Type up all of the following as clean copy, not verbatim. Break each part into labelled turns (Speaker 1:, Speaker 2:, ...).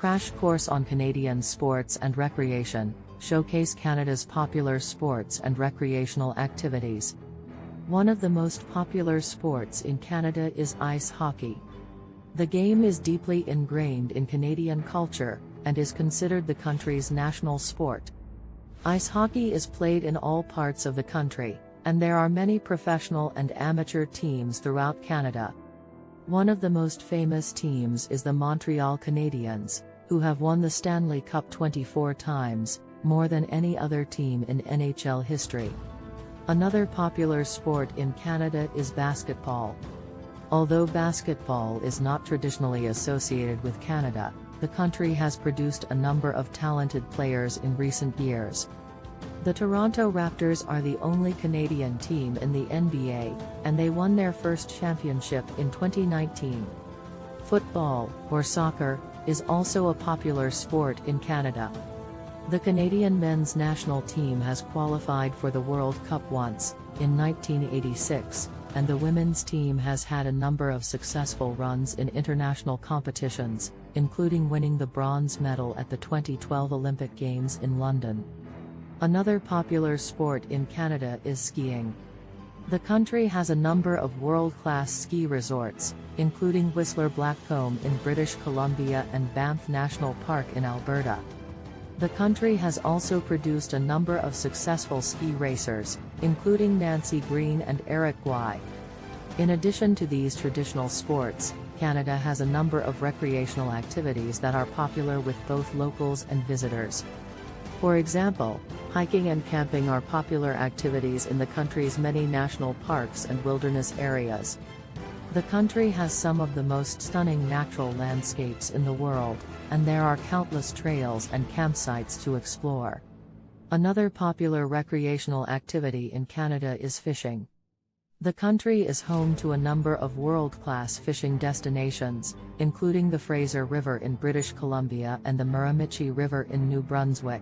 Speaker 1: Crash Course on Canadian Sports and Recreation, showcase Canada's popular sports and recreational activities. One of the most popular sports in Canada is ice hockey. The game is deeply ingrained in Canadian culture, and is considered the country's national sport. Ice hockey is played in all parts of the country, and there are many professional and amateur teams throughout Canada. One of the most famous teams is the Montreal Canadiens, who have won the Stanley Cup 24 times, more than any other team in NHL history. Another popular sport in Canada is basketball. Although basketball is not traditionally associated with Canada, the country has produced a number of talented players in recent years. The Toronto Raptors are the only Canadian team in the NBA, and they won their first championship in 2019. Football, or soccer, is also a popular sport in Canada. The Canadian men's national team has qualified for the World Cup once, in 1986, and the women's team has had a number of successful runs in international competitions, including winning the bronze medal at the 2012 Olympic Games in London. Another popular sport in Canada is skiing. The country has a number of world-class ski resorts, including Whistler Blackcomb in British Columbia and Banff National Park in Alberta. The country has also produced a number of successful ski racers, including Nancy Greene and Eric Guy. In addition to these traditional sports, Canada has a number of recreational activities that are popular with both locals and visitors. For example, hiking and camping are popular activities in the country's many national parks and wilderness areas. The country has some of the most stunning natural landscapes in the world, and there are countless trails and campsites to explore. Another popular recreational activity in Canada is fishing. The country is home to a number of world-class fishing destinations, including the Fraser River in British Columbia and the Miramichi River in New Brunswick.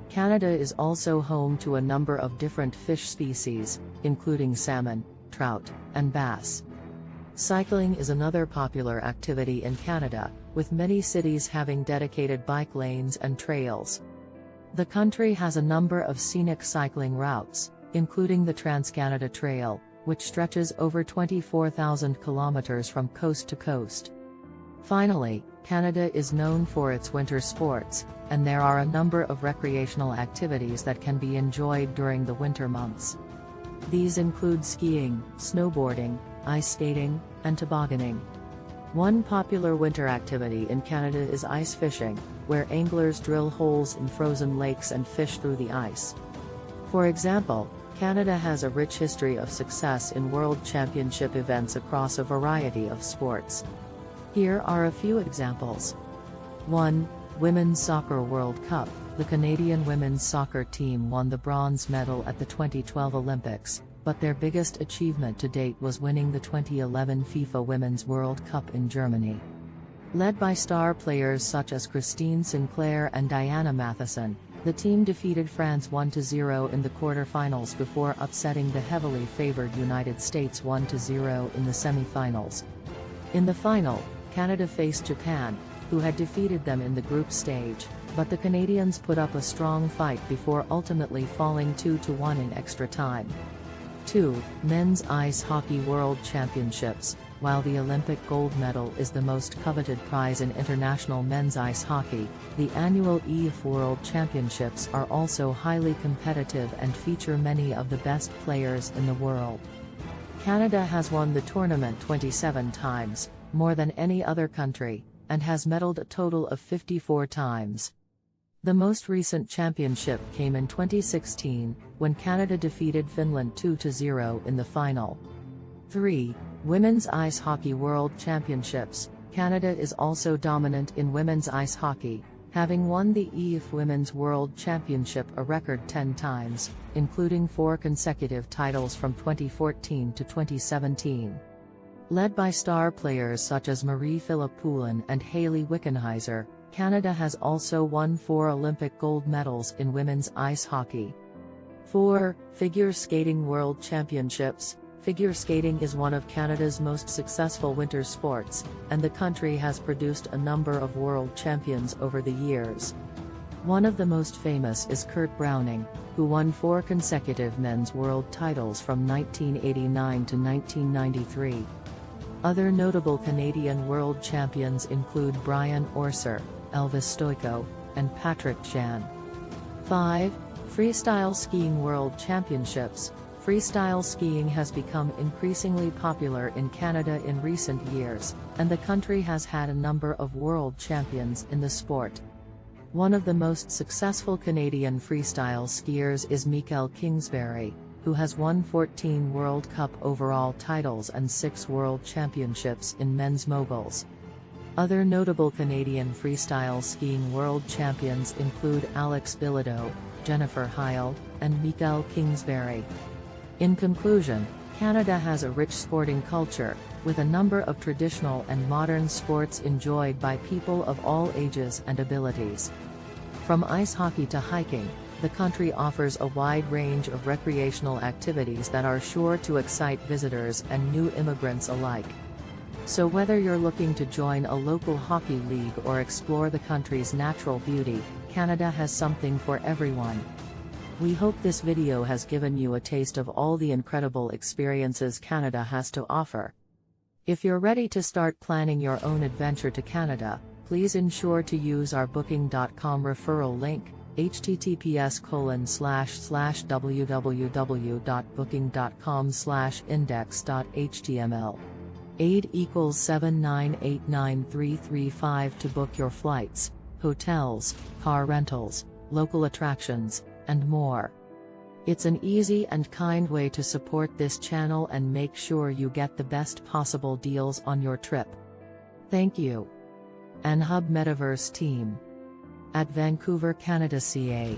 Speaker 1: Canada is also home to a number of different fish species, including salmon, trout, and bass. Cycling is another popular activity in Canada, with many cities having dedicated bike lanes and trails. The country has a number of scenic cycling routes, including the Trans-Canada Trail, which stretches over 24,000 kilometers from coast to coast. Finally, Canada is known for its winter sports, and there are a number of recreational activities that can be enjoyed during the winter months. These include skiing, snowboarding, ice skating, and tobogganing. One popular winter activity in Canada is ice fishing, where anglers drill holes in frozen lakes and fish through the ice. For example, Canada has a rich history of success in World Championship events across a variety of sports. Here are a few examples. 1. Women's Soccer World Cup. The Canadian women's soccer team won the bronze medal at the 2012 Olympics, but their biggest achievement to date was winning the 2011 FIFA Women's World Cup in Germany. Led by star players such as Christine Sinclair and Diana Matheson, the team defeated France 1-0 in the quarter-finals before upsetting the heavily favored United States 1-0 in the semi-finals. In the final, Canada faced Japan, who had defeated them in the group stage, but the Canadians put up a strong fight before ultimately falling 2-1 in extra time. 2. Men's Ice Hockey World Championships. While the Olympic gold medal is the most coveted prize in international men's ice hockey, the annual EIF World Championships are also highly competitive and feature many of the best players in the world. Canada has won the tournament 27 times, more than any other country, and has medaled a total of 54 times. The most recent championship came in 2016, when Canada defeated Finland 2-0 in the final. 3. Women's Ice Hockey World Championships. Canada is also dominant in women's ice hockey, having won the EIF Women's World Championship a record 10 times, including 4 consecutive titles from 2014 to 2017. Led by star players such as Marie-Philip Poulin and Hayley Wickenheiser, Canada has also won 4 Olympic gold medals in women's ice hockey. 4. Figure Skating World Championships. Figure skating is one of Canada's most successful winter sports, and the country has produced a number of world champions over the years. One of the most famous is Kurt Browning, who won 4 consecutive men's world titles from 1989 to 1993. Other notable Canadian world champions include Brian Orser, Elvis Stojko, and Patrick Jan. 5. Freestyle Skiing World Championships. Freestyle skiing has become increasingly popular in Canada in recent years, and the country has had a number of world champions in the sport. One of the most successful Canadian freestyle skiers is Mikael Kingsbury, who has won 14 World Cup overall titles and 6 World Championships in men's moguls. Other notable Canadian freestyle skiing world champions include Alex Bilodeau, Jennifer Heil, and Mikael Kingsbury. In conclusion, Canada has a rich sporting culture, with a number of traditional and modern sports enjoyed by people of all ages and abilities. From ice hockey to hiking, the country offers a wide range of recreational activities that are sure to excite visitors and new immigrants alike. So whether you're looking to join a local hockey league or explore the country's natural beauty, Canada has something for everyone. We hope this video has given you a taste of all the incredible experiences Canada has to offer. If you're ready to start planning your own adventure to Canada, please ensure to use our booking.com referral link, https://www.booking.com/index.html. Aid equals 7989335 to book your flights, hotels, car rentals, local attractions, and more. It's an easy and kind way to support this channel and make sure you get the best possible deals on your trip. Thank you. Anhub Metaverse Team. At Vancouver, Canada, CA.